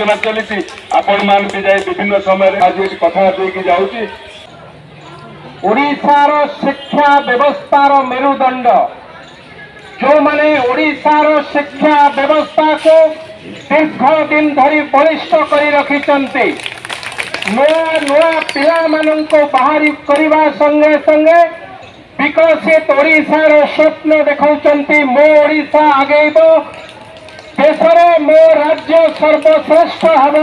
आलोचना चली आपण मान भी जाए विभिन्न समय आज कथा देकी जाऊँगी। ओडिशार शिक्षा व्यवस्थार मेरुदंड जो माने ओडिशार शिक्षा व्यवस्था को दीर्घ दिन धरी बलिष्ठ कर रखिचंती नुआ नुआ पिला मानंको बाहरी करबा संगे संगे विकसित ओडिशार स्वप्न देखौचंती। मो ओडिशा आगेबो देशरे मो राज्य सर्वश्रेष्ठ हम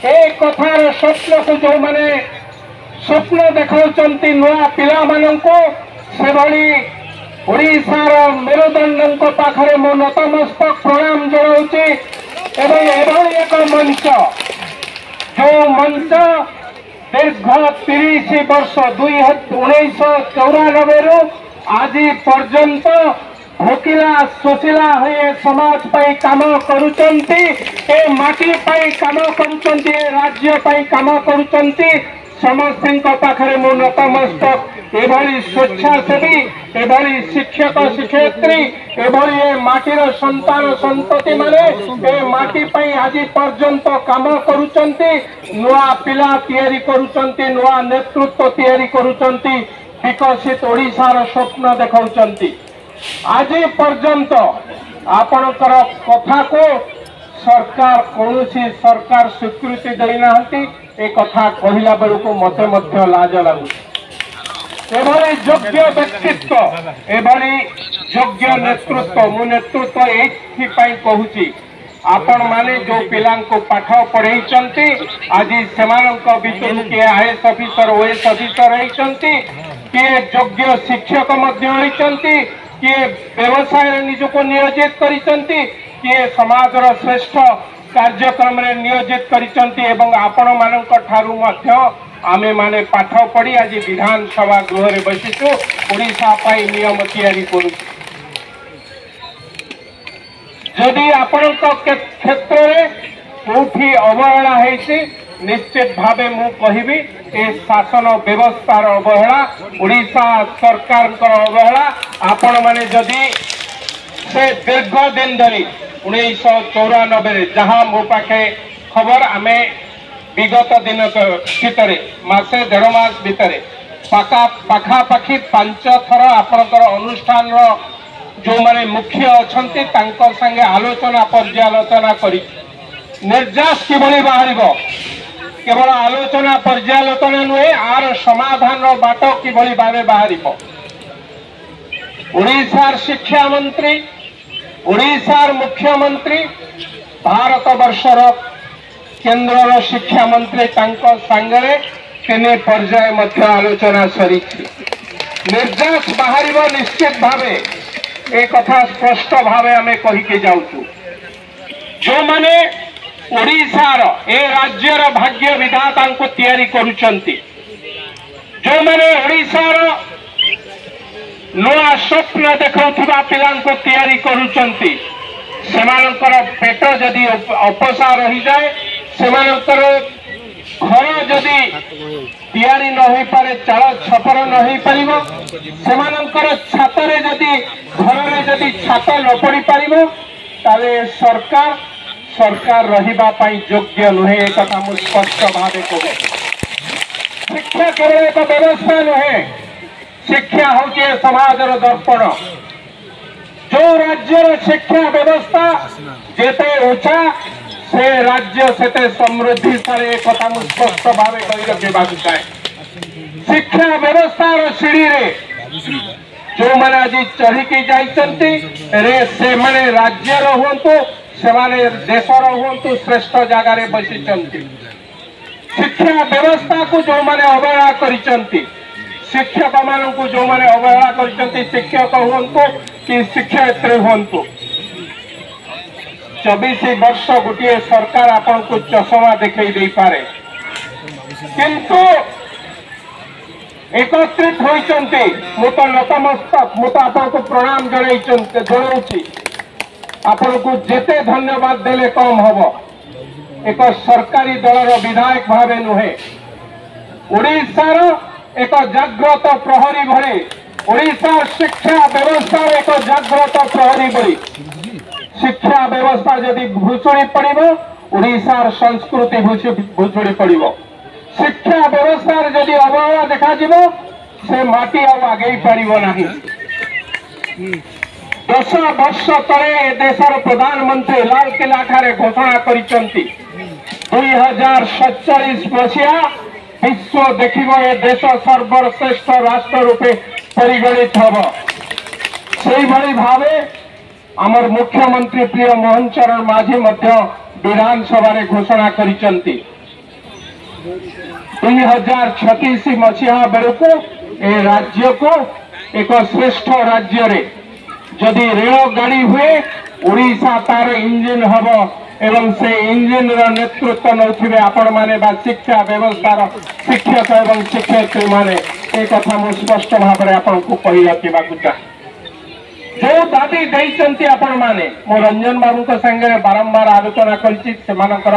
ए कथार स्वप्न को जो माने स्वप्न देखौचंती नुआ पिला मानंको से भली ओडिशार मेरुदंड पाखरे मो नतमस्तक प्रणाम जनाऊँगी। एवं एभली एक मंच जो मंच दीर्घ 30 वर्ष 1994 रु आज पर्यंत भोकिला शोषिला हुए समाज पाई काम करुचंती ए माटी पाई काम करुचंती ए राज्य पाई काम करुचंती। समस्त पाखरे मो नतमस्तक एभली स्वेच्छासेवी एभली शिक्षक शिक्षयित्री एभली माटीर संतान संतति माने ए माटी पाई आज पर्यंत काम करुचंती नुआ पिला तैयारी करुचंती नुआ नेतृत्व तैयारी करुचंती विकसित ओडिशार स्वप्न देखौचंती। आज पर्यंत आपणकर कथा को सरकार कौनसी सरकार स्वीकृति देना ए कथा कहला बेलू मते मध्य लाज लगुच। एभली योग्य व्यक्तित्व एभली योग्य नेतृत्व मु नेतृत्व एपाई कहूची आपण माने जो पिला पाठ पढ़े आज से भितर किए आईएएस ऑफिसर ओएस ऑफिसर होती किए योग्य शिक्षक किए व्यवसाय निजक नियोजित करते किए समाजर श्रेष्ठ कार्यक्रम रे नियोजित करिसंती एवं आपण मानक ठारू मध्य आमे माने पाठ पढ़ी आज विधानसभा गृह रे बसिचु ओडिशा पाई नियम तैयारी करू। जदि आपण क्षेत्र रे कोठी अवहेला हेछि निश्चित भावे मु कहिबी ए शासन व्यवस्थार अवहेला ओडिशा सरकार अवहेला। आपण माने जदि से दीर्घ दिन धरी 1994 जहाँ मो पाखे खबर आमे विगत दिन भितर मासे 1.5 मास भितर पाखापाखि 5 थर आपणकर अनुष्ठान जो माने मुख्य अच्छंती तांको संगे आलोचना पर्यालोचना करी निर्यास किभली बाहरिबो केवल आलोचना पर्यालोचना नुहे आर समाधान बाट किभली भावे बाहरिबो। ओडिशार शिक्षा मंत्री ओडिशार मुख्यमंत्री भारत वर्षर केंद्र शिक्षा मंत्री तांको सांगरे 3 पर्याय मध्य आलोचना सरी निर्यास बाहर निश्चित भावे एक कथा स्पष्ट भावे आमे कहिके जाउछु। जो माने ओडिशार ए राज्यर भाग्य विधाता को तैयारी करुचंती जो माने ओडिशार नुआ स्वप्न देखा पिला तैयारी करुचंती सेमानकर पेट जदि अपसा रही जाए सेमानकर घर जदि तैयारी न हो पारे चाल छपर न हो पारिबो सेमानकर छातरे जदि घर में जदि छात न पड़ी पारिबो ताले सरकार सरकार रहिबा पाई योग्य नुहे एक कथा मु स्पष्ट भावे कहूँ। शिक्षा केवल एक व्यवस्था नुहे शिक्षा हूँ समाजर दर्पण जो राज्यर शिक्षा व्यवस्था जेते ऊंचा से राज्य सेते समृद्धिशाली एक कथा मु स्पष्ट भावे कहि रखिबा चाहे। शिक्षा व्यवस्थार सीढ़ी रे जो माने आज चढ़िकी जाइचंती रे से माने राज्यर हुंतु से माने देशर हुंतु श्रेष्ठ जगह रे बसिचंती। शिक्षा व्यवस्था को जो माने अवहेला करिचंती शिक्षक मान को जो माने अवहेला करते शिक्षक हूँ कि शिक्षयित्री हूँ 24 वर्ष गोटे सरकार आपन को चषमा देखई दे पारे किंतु एकत्रित होइचंती मु तो नतमस्तक मु तो आपन को प्रणाम जनाऊँगी आपन को जेते धन्यवाद देले कम हबो। एक सरकारी दलर विधायक भावे नुहे ओडिशार एक जाग्रत प्रहरी भली ओडिशा शिक्षा व्यवस्था एक जाग्रत प्रहरी भली शिक्षा व्यवस्था जदि भूषुड़ी पड़ो ओडिशार संस्कृति भुजुड़ी पड़ो। शिक्षा व्यवस्था जदि अवहेला देखा से माटी आगे पारिब नहीं। 10 वर्ष तले देशर प्रधानमंत्री लालकिला ठारे घोषणा करिसंती 2047 मसीहा विश्व देखिब ए देश सर्वश्रेष्ठ राष्ट्र रूपे परिगणित हब। से भावे आमर मुख्यमंत्री प्रिय मोहन चरण माझी मध्य विधानसभा घोषणा करिसंती 2036 मसीहा बेलू ए राज्य को एक श्रेष्ठ राज्य रे जदि रेल गाड़ी हुए ओडिशा तार इंजिन हम एवं से इंजिन नेतृत्व नौथिबे आपण माने बा शिक्षा व्यवस्था शिक्षक एवं शिक्षयित्री माने ए कथा मु स्पष्ट भाव में आपन को कहि रखिबा को चाहे। जो दाबी देइचंती आपण माने मो रंजन बाबू को संगे बारंबार आलोचना करछि सेमानकर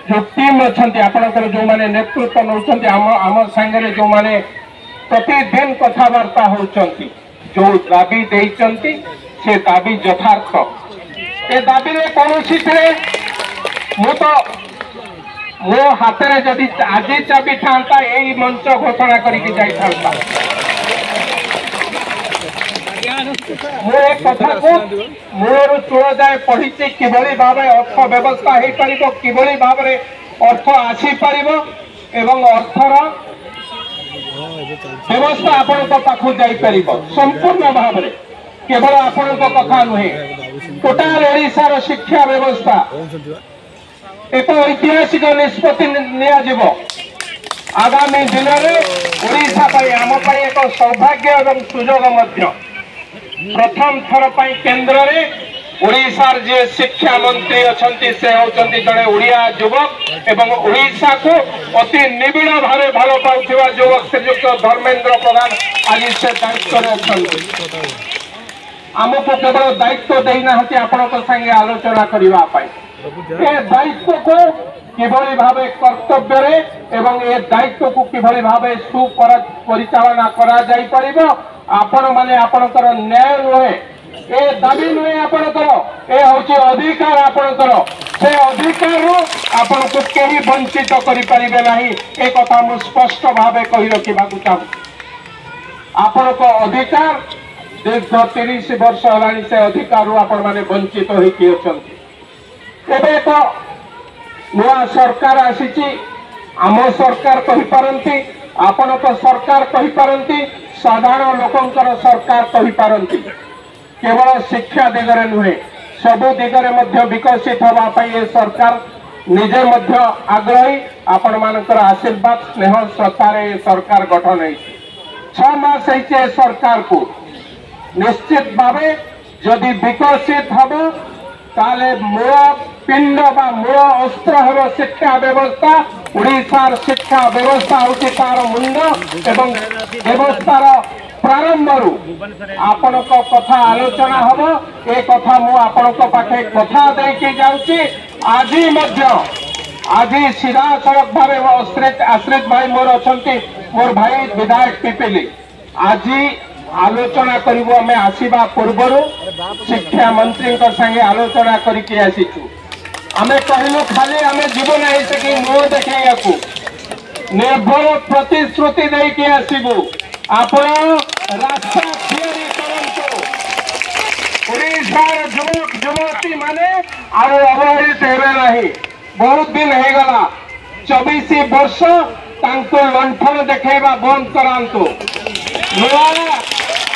जो टीम अछंती आपनकर जो माने नेतृत्व नौचंती आम संगे जो माने प्रतिदिन कथबार्ता होचंती जो दाबी देइचंती से दाबी यथार्थ ए दाबी रे कोनोसी थे मु तो मो हाथ रे जदि आज चाबी थांता एई मंच घोषणा करिके जाई थांता। मो एक कथा को मूलर चूड़ जाए पढ़ी किभली भाव अर्थ व्यवस्था हो पार किभली भाव अर्थ आसी पार एवं अर्थर व्यवस्था आपण पाखु जापर संपूर्ण भाव में केवल आपण कथा नुहे टोटाल ओडिशार शिक्षा व्यवस्था एक ऐतिहासिक निष्पत्ति नियाजिब। आगामी दिन में ओडिशा आम एक सौभाग्य एवं सुजोग मध्य प्रथम थर पर केंद्र में ओडिशार जे शिक्षा मंत्री अछंती से होचंती जड़े ओडिया युवक एवं ओडिशा को अति निबिड़ भाव भल पाउथिबा युवक श्रीयुक्त धर्मेंद्र प्रधान आज से दायित्व अछंती। आमको केवल दायित्व देना आपण संगे आलोचना करने दायित्व को किभली भाव कर्तव्य रे एवं ए दायित्व को किभली भाव सुपरिचालना करा जाई परिबो आपण माने आपणकर न्याय नुहे ए दाबी नुहे आपणकर ए होची अधिकार आपणकर से अधिकार रो आपण को केही वंचित करि परिबे नाही ए कथा मु स्पष्ट भावे कहि रखिबा को चाहू। आपण को अधिकार दीर्घ 30 वर्ष हलानी से अधिकार आपण माने वंचित होई कि अछंती। एबे तो नुआ सरकार आसीची आम सरकार कहि पारंती आपण तो सरकार कहि पारंती साधारण लोकंकर सरकार कहि पारंती केवल शिक्षा दिगरे नुहे सबु दिगरे मध्य विकसित होबा पई ए सरकार निजे मध्य आग्रही आपण मानकर आशीर्वाद स्नेह श्रद्धा रे सरकार गठन है 6 मास है सरकार को निश्चित भावे जदि विकसित हम ताले मूल पिंड बा मूल अस्त्र हम शिक्षा व्यवस्था ओडिशार शिक्षा व्यवस्था होची तार मुंड एवं व्यवस्थार प्रारंभ रु आपण को कथा आलोचना हम ए कथा मु आपण को पाखे कथा देके जाउची। आज सीधा सड़क भावे आश्रित भाई मोर अछंती मोर भाई विधायक पिपिली आज आलोचना करिबो हमें आसीबा पूर्वरु शिक्षा मंत्री संगे आलोचना करिके आसीचु। हमें कहलु खाली हमें जीवन है से मुह देखा निर्भर प्रतिश्रुति देके आसीबु आपण रास्ता तैयारी करंतु ओडिशार युवक युवती माने आउ अवहेलित हेबे नहीं। बहुत दिन हो गला 24 वर्ष तांको लंठन देखेबा बंद करांतु नुआ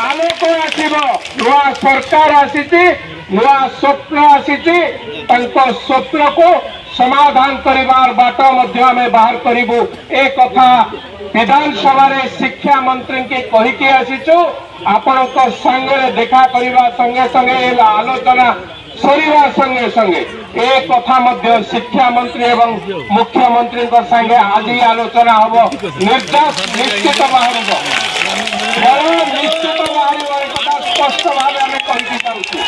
आलोक आसीबो नुआ सरकार आसीची नुआ स्वप्न आसीची तांको स्वप्न को समाधान करिवार बाट मध्य हमें बाहर करिबु ए कथा विधानसभा रे शिक्षा मंत्री के कहि के आसीचु। आपनक संगे देखा करिवा संगे संगे आलोचना सरिवा संगे संगे ए कथा मध्य शिक्षा मंत्री एवं मुख्यमंत्री संगे आज ही आलोचना हम निर्देश निश्चित बाहर निश्चित बाहर स्पष्ट भाव कहि पारुछु।